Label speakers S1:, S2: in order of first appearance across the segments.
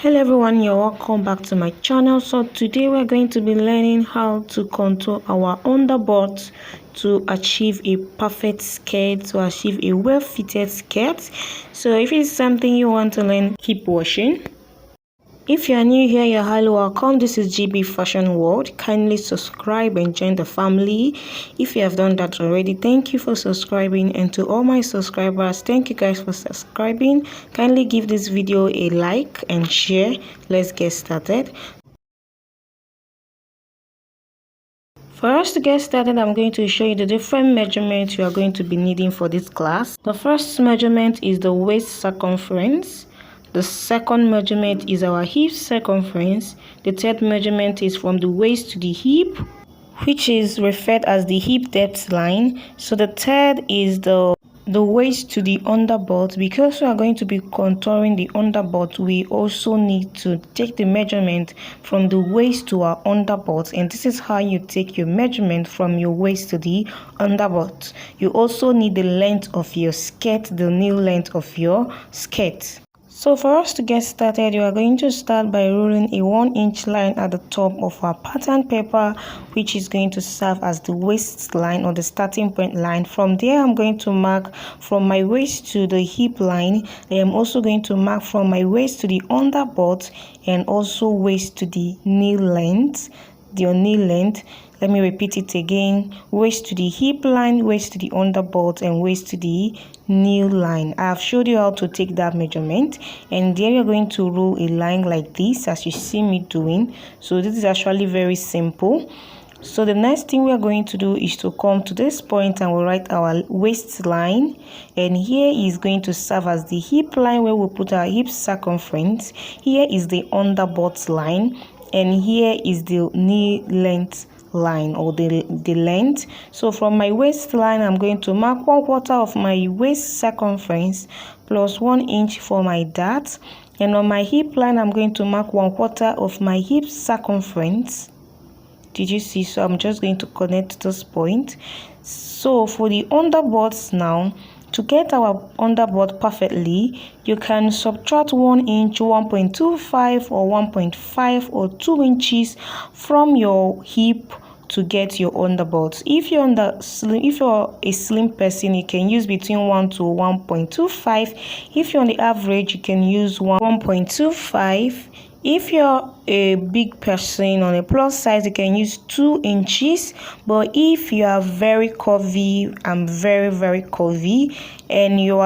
S1: Hello everyone, you're welcome back to my channel. So today we're going to be learning how to contour our underbought to achieve a perfect skirt, to achieve a well-fitted skirt. So if it's something you want to learn, keep watching. If you are new here, you're highly welcome. This is GB Fashion World. Kindly subscribe and join the family. If you have done that already, thank you for subscribing. And to all my subscribers, thank you guys for subscribing. Kindly give this video a like and share. Let's get started. For us to get started, I'm going to show you the different measurements you are going to be needing for this class. The first measurement is the waist circumference. The second measurement is our hip circumference. The third measurement is from the waist to the hip, which is referred as the hip depth line. So the third is the waist to the underbought. Because we are going to be contouring the underbought, we also need to take the measurement from the waist to our underbought, and this is how you take your measurement from your waist to the underbought. You also need the length of your skirt, the new length of your skirt. So for us to get started, you are going to start by ruling a 1-inch line at the top of our pattern paper, which is going to serve as the waist line or the starting point line. From there, I'm going to mark from my waist to the hip line. I am also going to mark from my waist to the underbought and also waist to the knee length. Let me repeat it again. Waist to the hip line, waist to the underbought, and waist to the knee line. I have showed you how to take that measurement, and there you're going to rule a line like this as you see me doing. So this is actually very simple. So the next thing we are going to do is to come to this point and we'll write our waistline, and here is going to serve as the hip line where we'll put our hip circumference. Here is the underbought line, and here is the knee length line or the length. So from my waistline, I'm going to mark 1/4 of my waist circumference plus 1 inch for my dart, and on my hip line, I'm going to mark 1/4 of my hip circumference. Did you see? So I'm just going to connect this point. So for the underboughts now, to get our underbought perfectly, you can subtract 1 inch, 1.25 or 1.5 or 2 inches from your hip to get your underbought. If you're a slim person, you can use between 1 to 1.25. If you're on the average, you can use 1.25. If you're a big person on a plus size, you can use 2 inches. But if you are very curvy, I'm very curvy, and your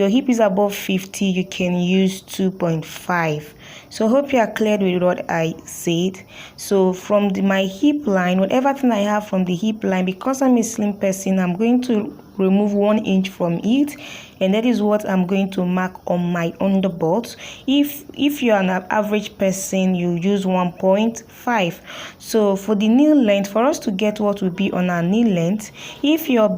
S1: hip is above 50, you can use 2.5. So I hope you are clear with what I said. So from my hip line, whatever thing I have from the hip line, because I'm a slim person, I'm going to remove 1 inch from it, and that is what I'm going to mark on my underbought. If you're an average person, you use 1.5. So for the knee length, for us to get what will be on our knee length, if your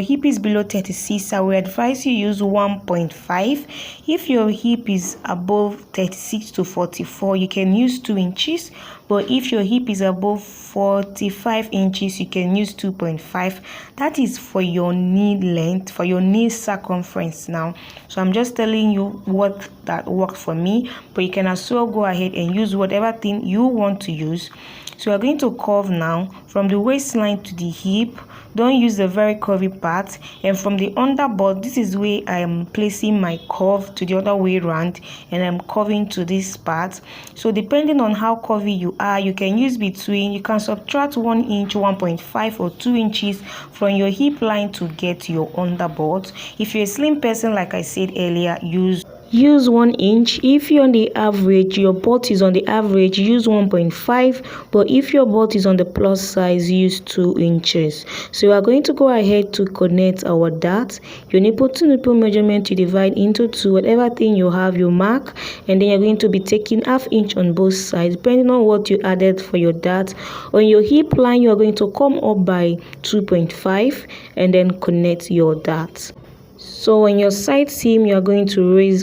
S1: hip is below 36, I will advise you use 1.5. If your hip is above 36 to 44, you can use 2 inches. But if your hip is above 45 inches, you can use 2.5. That is for your knee length, for your knee circumference now. So I'm just telling you what that worked for me, but you can as well go ahead and use whatever thing you want to use. So we're going to curve now from the waistline to the hip. Don't use the very curvy part, and from the underbought, this is where I am placing my curve to the other way around, and I'm curving to this part. So depending on how curvy you are, you can subtract 1 inch, 1.5 or 2 inches from your hip line to get your underbought. If you're a slim person, like I said earlier, use 1 inch. If you're on the average, your butt is on the average, use 1.5. But if your butt is on the plus size, use 2 inches. So we are going to go ahead to connect our dart. Your nipple to nipple measurement, you divide into 2. Whatever thing you have, you mark, and then you're going to be taking 1/2 inch on both sides, depending on what you added for your dart. On your hip line, you are going to come up by 2.5 and then connect your dart. So on your side seam, you are going to raise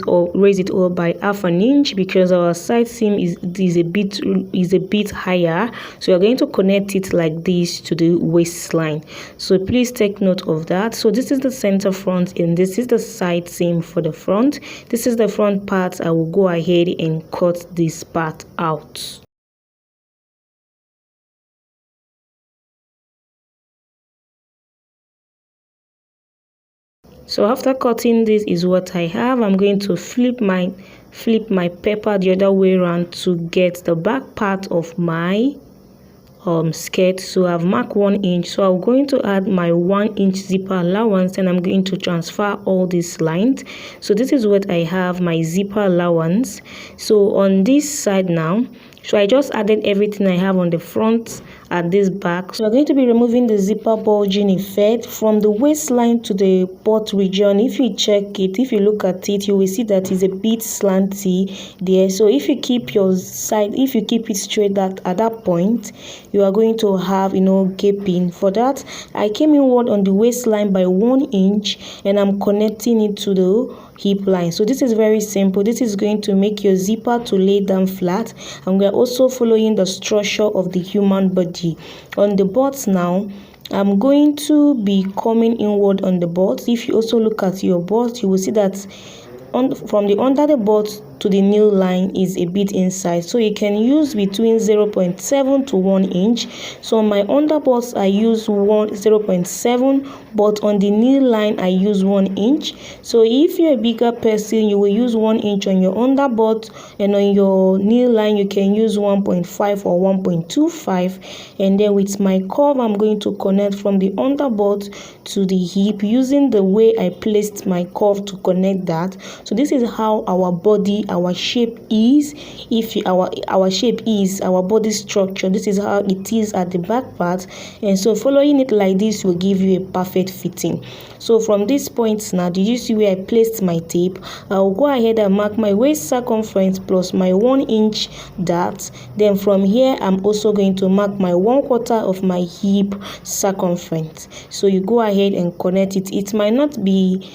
S1: it up by 1/2 inch because our side seam is a bit higher. So you're going to connect it like this to the waistline. So please take note of that. So this is the center front and this is the side seam for the front. This is the front part. I will go ahead and cut this part out. So after cutting, this is what I have. I'm going to flip my paper the other way around to get the back part of my skirt. So I've marked 1 inch. So I'm going to add my 1 inch zipper allowance and I'm going to transfer all these lines. So this is what I have, my zipper allowance. So on this side now, so I just added everything I have on the front at this back. So I'm going to be removing the zipper bulging effect from the waistline to the butt region. If you check it, if you look at it, you will see that it's a bit slanty there. So if you keep your side, if you keep it straight at that point, you are going to have, gaping. For that, I came inward on the waistline by 1 inch and I'm connecting it to the hip line. So this is very simple. This is going to make your zipper to lay down flat, and we are also following the structure of the human body. On the butt now, I'm going to be coming inward on the butt. If you also look at your butt, you will see that from the under the butt to the knee line is a bit inside, so you can use between 0.7 to 1 inch. So on my under butt I use 0.7, but on the knee line I use 1 inch. So if you're a bigger person, you will use 1 inch on your under butt, and on your knee line you can use 1.5 or 1.25. and then with my curve, I'm going to connect from the under butt to the hip using the way I placed my curve to connect that. So this is how our body, our shape is. If our shape is our body structure, this is how it is at the back part, and so following it like this will give you a perfect fitting. So from this point now, did you see where I placed my tape? I'll go ahead and mark my waist circumference plus my 1 inch dart. Then from here, I'm also going to mark my 1/4 of my hip circumference. So you go ahead and connect it. It might not be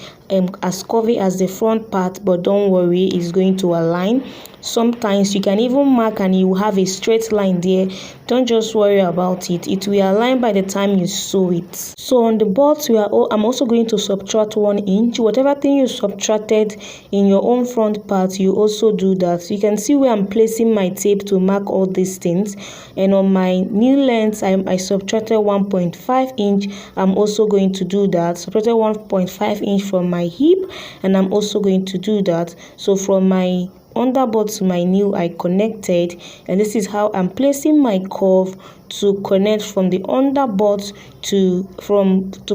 S1: as curvy as the front part, but don't worry, it's going to align. Sometimes you can even mark and you have a straight line there. Don't just worry about it, it will align by the time you sew it. So on the butt, I'm also going to subtract 1 inch. Whatever thing you subtracted in your own front part, you also do that. So you can see where I'm placing my tape to mark all these things. And on my knee length, I subtracted 1.5 inch. I'm also going to do that. Subtracted 1.5 inch from my hip, and I'm also going to do that. So from my under butt to my knee, I connected, and this is how I'm placing my curve to connect from the under butt to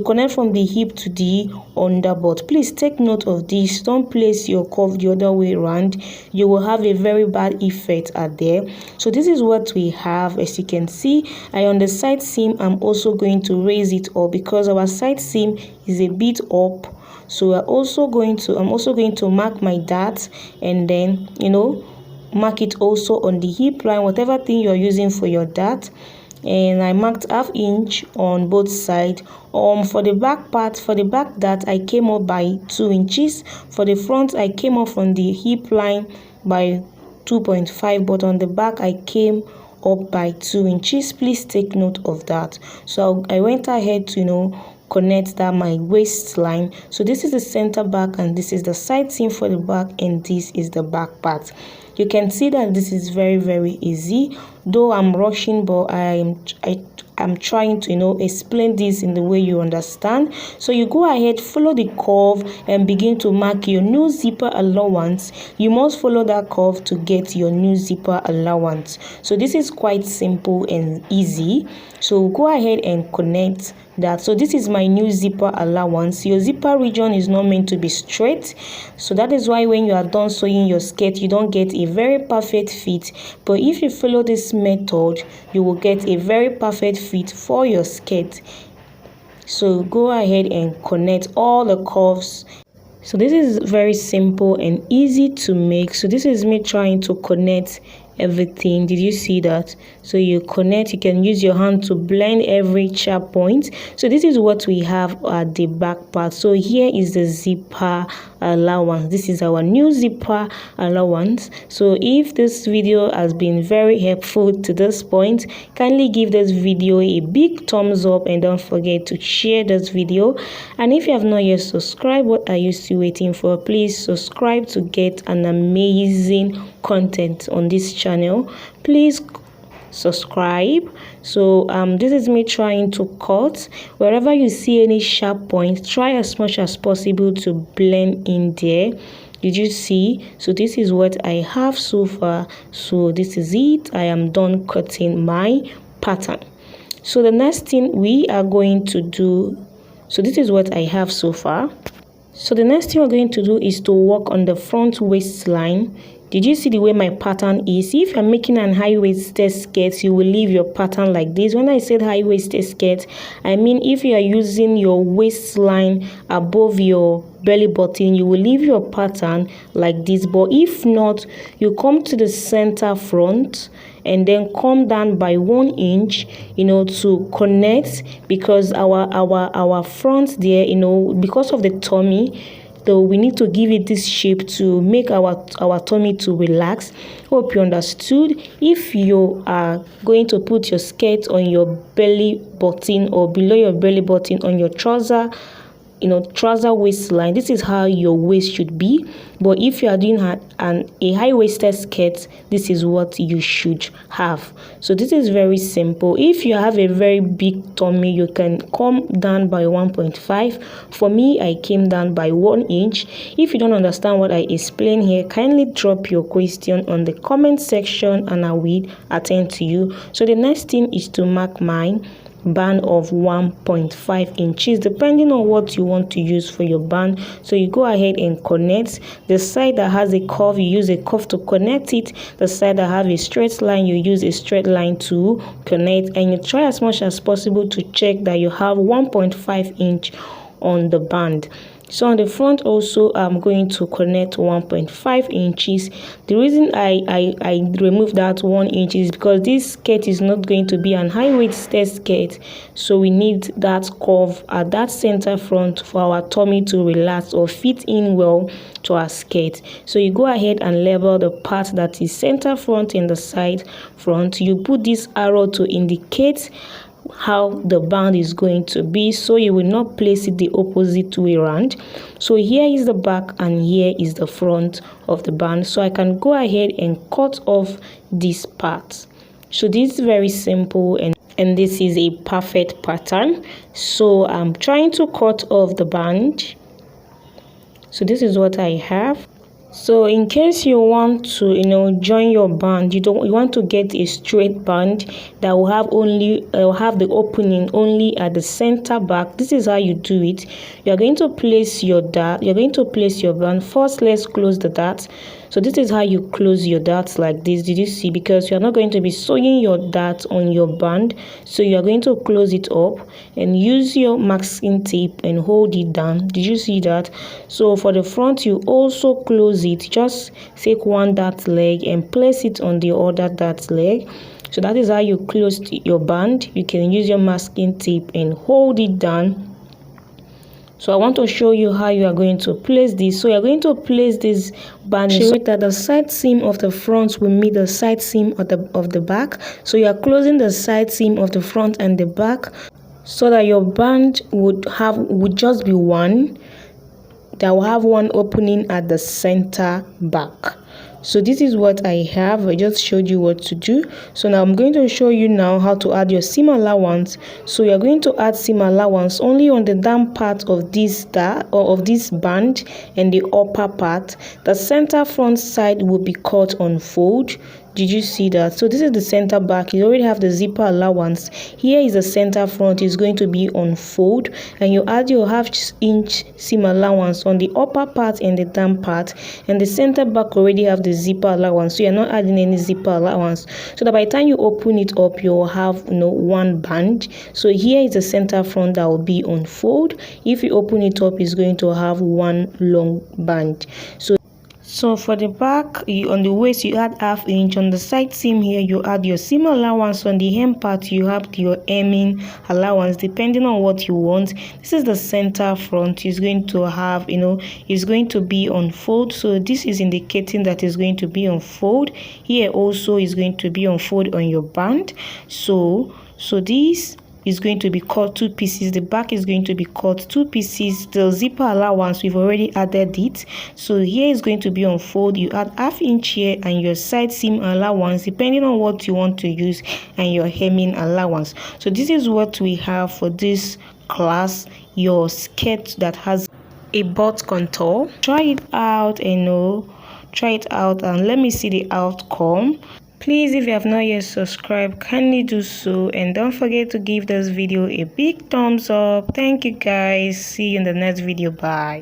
S1: connect from the hip to the under butt. Please take note of this. Don't place your curve the other way around. You will have a very bad effect at there. So this is what we have. As you can see, on the side seam, I'm also going to raise it up because our side seam is a bit up. So I'm also going to mark my dart, and then mark it also on the hip line, whatever thing you're using for your dart. And I marked 1/2 inch on both sides. For the back part, for the back dart, I came up by 2 inches. For the front, I came up from the hip line by 2.5, but on the back I came up by 2 inches. Please take note of that. So I went ahead to connect that my waistline. So this is the center back, and this is the side seam for the back, and this is the back part. You can see that this is very, very easy, though I'm rushing, but I'm trying to explain this in the way you understand. So you go ahead, follow the curve, and begin to mark your new zipper allowance. You must follow that curve to get your new zipper allowance. So this is quite simple and easy. So go ahead and connect that. So this is my new zipper allowance. Your zipper region is not meant to be straight, so that is why when you are done sewing your skirt, you don't get a very perfect fit. But if you follow this method, you will get a very perfect fit for your skirt. So go ahead and connect all the curves. So this is very simple and easy to make. So this is me trying to connect everything. Did you see that? So you connect, you can use your hand to blend every sharp point. So this is what we have at the back part. So here is the zipper allowance. This is our new zipper allowance. So if this video has been very helpful to this point, kindly give this video a big thumbs up and don't forget to share this video. And if you have not yet subscribed, what are you still waiting for? Please subscribe to get an amazing content on this channel. Please subscribe. So this is me trying to cut. Wherever you see any sharp point, try as much as possible to blend in there. Did you see? So this is what I have so far. So this is it. I am done cutting my pattern. So the next thing we are going to do, so this is what I have so far. So the next thing we're going to do is to work on the front waistline. Did you see the way my pattern is? If you're making an high-waisted skirt, you will leave your pattern like this. When I said high-waisted skirt, I mean if you are using your waistline above your belly button, you will leave your pattern like this. But if not, you come to the center front and then come down by 1 inch, to connect, because our front there, because of the tummy, so we need to give it this shape to make our tummy to relax. Hope you understood. If you are going to put your skirt on your belly button or below your belly button on your trouser waistline, this is how your waist should be. But if you are doing a high-waisted skirt, this is what you should have. So this is very simple. If you have a very big tummy, you can come down by 1.5. For me, I came down by 1 inch. If you don't understand what I explain here, kindly drop your question on the comment section and I will attend to you. So the next thing is to mark mine band of 1.5 inches, depending on what you want to use for your band. So you go ahead and connect. The side that has a curve, you use a curve to connect it. The side that have a straight line, you use a straight line to connect, and you try as much as possible to check that you have 1.5 inch on the band. So on the front also, I'm going to connect 1.5 inches. The reason I removed that 1 inch is because this skirt is not going to be an high-waisted skirt. So we need that curve at that center front for our tummy to relax or fit in well to our skirt. So you go ahead and label the part that is center front and the side front. You put this arrow to indicate how the band is going to be, so you will not place it the opposite way around. So here is the back and here is the front of the band. So I can go ahead and cut off this part. So this is very simple, and this is a perfect pattern. So I'm trying to cut off the band. So this is what I have. So in case you want to join your band, you want to get a straight band that will have the opening only at the center back. This is how you do it. You're going to place your dart. You're going to place your band. First, let's close the dart. So this is how you close your darts like this. Did you see? Because you're not going to be sewing your dart on your band. So you're going to close it up and use your masking tape and hold it down. Did you see that? So for the front, you also close it. Just take one dart leg and place it on the other dart leg. So that is how you close your band. You can use your masking tape and hold it down. So I want to show you how you are going to place this. So you're going to place this band so that the side seam of the front will meet the side seam of the back. So you are closing the side seam of the front and the back so that your band would just be one. That will have one opening at the center back. So this is what I have. I just showed you what to do. So now I'm going to show you now how to add your seam allowance. So you're going to add seam allowance only on the down part of this band and the upper part. The center front side will be cut on fold. Did you see that? So this is the center back. You already have the zipper allowance. Here is the center front. It's going to be on fold, and you add your half-inch seam allowance on the upper part and the down part, and the center back already have the zipper allowance. So you're not adding any zipper allowance. So that by the time you open it up, you'll have one band. So here is the center front that will be on fold. If you open it up, it's going to have one long band. So for the back, on the waist you add ½ inch. On the side seam here you add your seam allowance. On the hem part you have your hemming allowance depending on what you want. This is the center front. Is going to have, is going to be on fold. So this is indicating that it's going to be on fold. Here also is going to be on fold on your band. So this is going to be cut 2 pieces. The back is going to be cut 2 pieces. The zipper allowance, we've already added it. So here is going to be on fold. You add ½ inch here and your side seam allowance depending on what you want to use, and your hemming allowance. So this is what we have for this class, your skirt that has a butt contour. Try it out and let me see the outcome. Please, if you have not yet subscribed, kindly do so, and don't forget to give this video a big thumbs up. Thank you guys. See you in the next video. Bye.